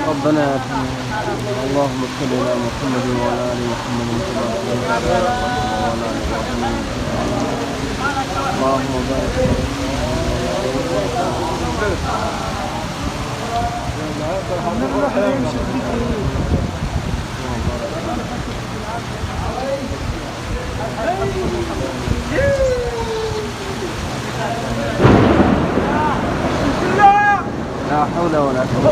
ربنا آتنا اللهم صل على محمد وعلى آل محمد كما صليت على إبراهيم وعلى آل إبراهيم اللهم بارك لا حول ولا قوة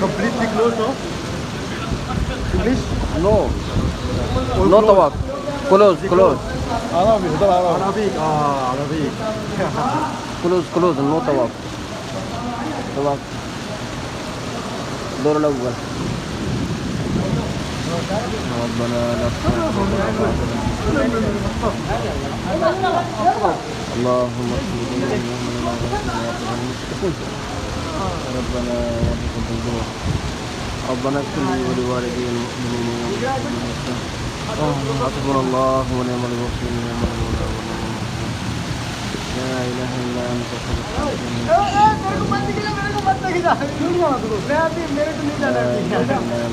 completely closed, no? English? No no tawaf close Arabic, Arabic. Arabic. close no tawaf دور الأول ربنا لك اللهم ربنا ربنا اغفر لي ولوالدي المؤمنين حسبنا الله ونعم الوكيل ونعم المولى ونعم النصير لا اله الا انت سبحانك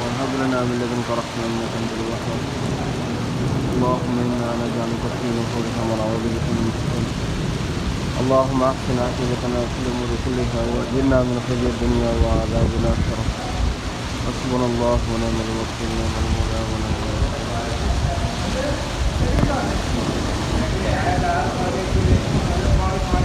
وهب لنا من لدنك رحمة إنك أنت الوهاب اللهم إنا نجعلك في نحورك ونعوذ بك من شرور اللهم أحسن عاقبتنا في الأمور كلها وأجرنا من خزي الدنيا وعذاب الآخرة حسبنا الله ونعم الوكيل ونعم المولى ونعم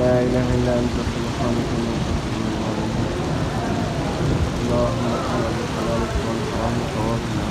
لا إله إلا أنت سبحانك إني كنت من الظالمين اللهم صل على حلالك وحرامك وقنا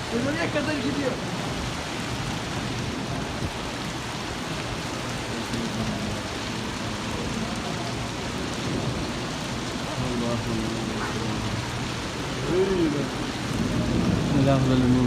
Nereye kadar gidiyor? Bismillahirrahmanirrahim.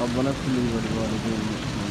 ربنا اغفر لي ولوالدي المسلمين